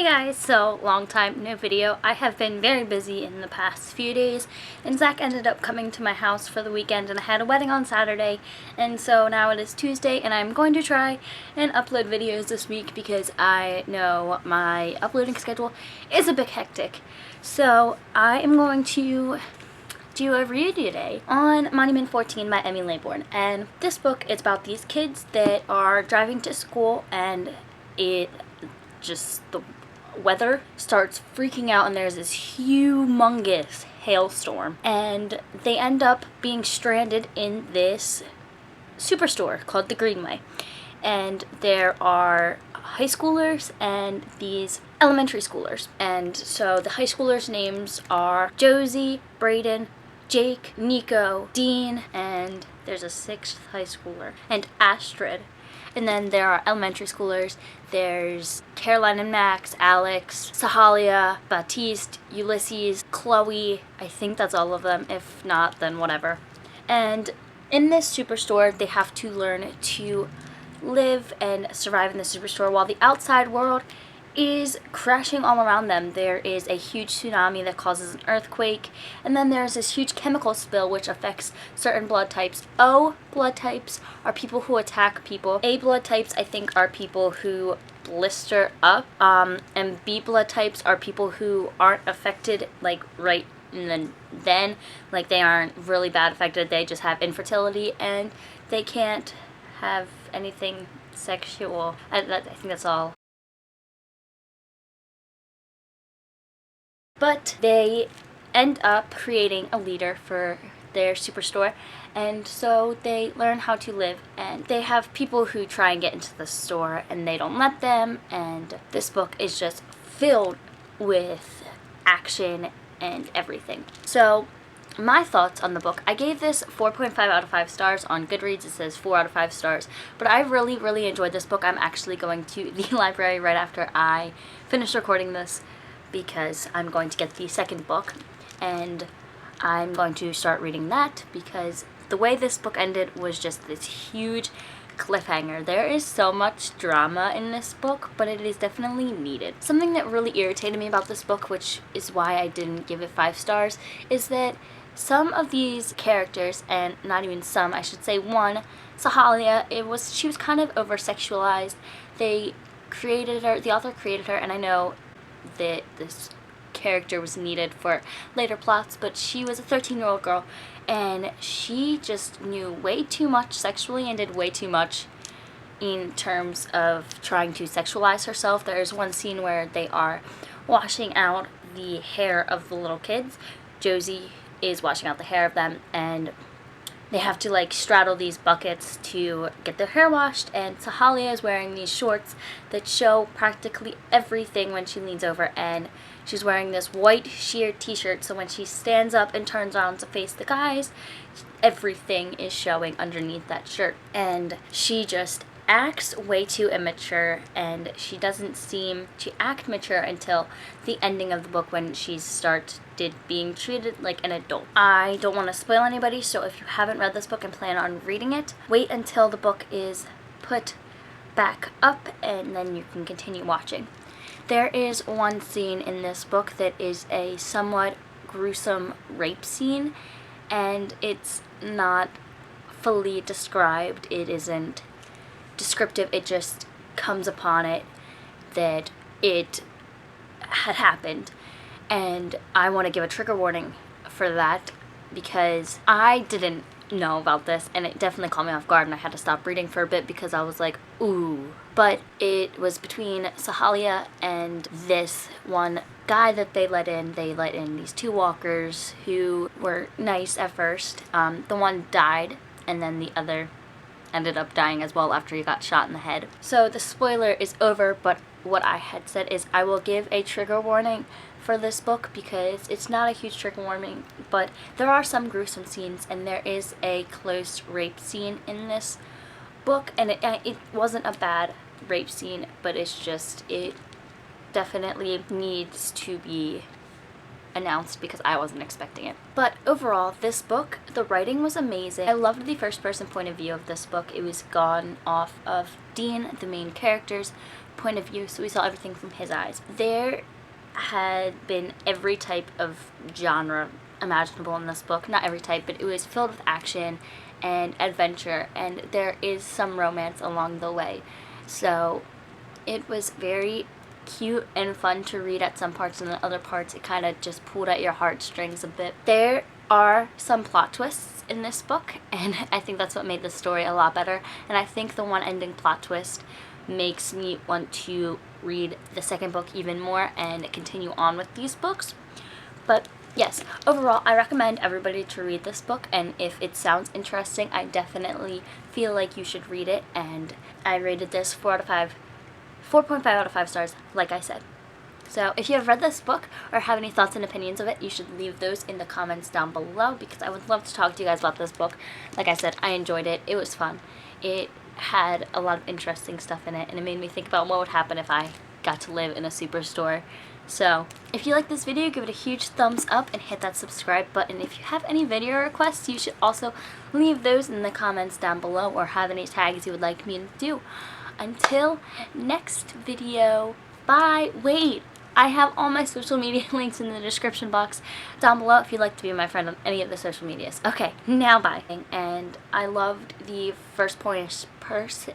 guys, so long time no video. I have been very busy in the past few days, and Zach ended up coming to my house for the weekend, and I had a wedding on Saturday, and so now it is Tuesday, and I'm going to try and upload videos this week because I know my uploading schedule is a bit hectic. So I am going to do a review today on Monument 14 by Emmy Laybourne, and this book is about these kids that are driving to school, and the weather starts freaking out and there's this humongous hailstorm, and they end up being stranded in this superstore called the Greenway, and there are high schoolers and these elementary schoolers, and so the high schoolers' names are Josie, Braden, Jake, Nico, Dean, and there's a sixth high schooler, and Astrid. And then there are elementary schoolers. There's Caroline and Max, Alex, Sahalia, Baptiste, Ulysses, Chloe. I think that's all of them. If not, then whatever. And in this superstore, they have to learn to live and survive in the superstore while the outside world is crashing all around them. There is a huge tsunami that causes an earthquake, and then there's this huge chemical spill which affects certain blood types. O blood types are people who attack people. A blood types, I think, are people who blister up, and B blood types are people who aren't affected like right and then like they aren't really bad affected, they just have infertility and they can't have anything sexual. I think that's all. But they end up creating a leader for their superstore, and so they learn how to live, and they have people who try and get into the store and they don't let them, and this book is just filled with action and everything. So my thoughts on the book: I gave this 4.5 out of 5 stars. On Goodreads it says 4 out of 5 stars, but I really enjoyed this book. I'm actually going to the library right after I finish recording this, because I'm going to get the second book, and I'm going to start reading that, because the way this book ended was just this huge cliffhanger. There is so much drama in this book, but it is definitely needed. Something that really irritated me about this book, which is why I didn't give it 5 stars, is that some of these characters, and not even some, I should say one, Sahalia, she was kind of over-sexualized. The author created her, and I know that this character was needed for later plots, but she was a 13-year-old girl, and she just knew way too much sexually and did way too much in terms of trying to sexualize herself. There's one scene where they are washing out the hair of the little kids. Josie is washing out the hair of them, and they have to like straddle these buckets to get their hair washed, and Sahalia is wearing these shorts that show practically everything when she leans over, and she's wearing this white sheer t-shirt, so when she stands up and turns around to face the guys, everything is showing underneath that shirt. And she just acts way too immature, and she doesn't seem to act mature until the ending of the book, when she started being treated like an adult. I don't want to spoil anybody, so if you haven't read this book and plan on reading it, wait until the book is put back up and then you can continue watching. There is one scene in this book that is a somewhat gruesome rape scene, and it's not fully described. It isn't descriptive, it just comes upon it that it had happened, and I want to give a trigger warning for that because I didn't know about this, and it definitely caught me off guard, and I had to stop reading for a bit because I was like, ooh. But it was between Sahalia and this one guy that they let in. They let in these 2 walkers who were nice at first. The one died, and then the other ended up dying as well after he got shot in the head. So the spoiler is over, but what I had said is I will give a trigger warning for this book because it's not a huge trigger warning, but there are some gruesome scenes, and there is a close rape scene in this book, and it wasn't a bad rape scene, but it definitely needs to be announced because I wasn't expecting it. But overall, this book, the writing was amazing. I loved the first person point of view of this book. It was gone off of Dean, the main character's point of view, so we saw everything from his eyes. There had been every type of genre imaginable in this book. Not every type, but it was filled with action and adventure, and there is some romance along the way. So it was very cute and fun to read at some parts, and then other parts it kind of just pulled at your heartstrings a bit. There are some plot twists in this book, and I think that's what made the story a lot better, and I think the one ending plot twist makes me want to read the second book even more and continue on with these books. But yes, overall, I recommend everybody to read this book, and if it sounds interesting, I definitely feel like you should read it, and I rated this 4.5 out of 5 stars, like I said. So if you have read this book or have any thoughts and opinions of it, you should leave those in the comments down below, because I would love to talk to you guys about this book. Like I said, I enjoyed it. It was fun. It had a lot of interesting stuff in it, and it made me think about what would happen if I got to live in a superstore. So if you like this video, give it a huge thumbs up and hit that subscribe button. If you have any video requests, you should also leave those in the comments down below, or have any tags you would like me to do. Until next video, bye. Wait, I have all my social media links in the description box down below if you'd like to be my friend on any of the social medias. Okay, now bye. And I loved the first person.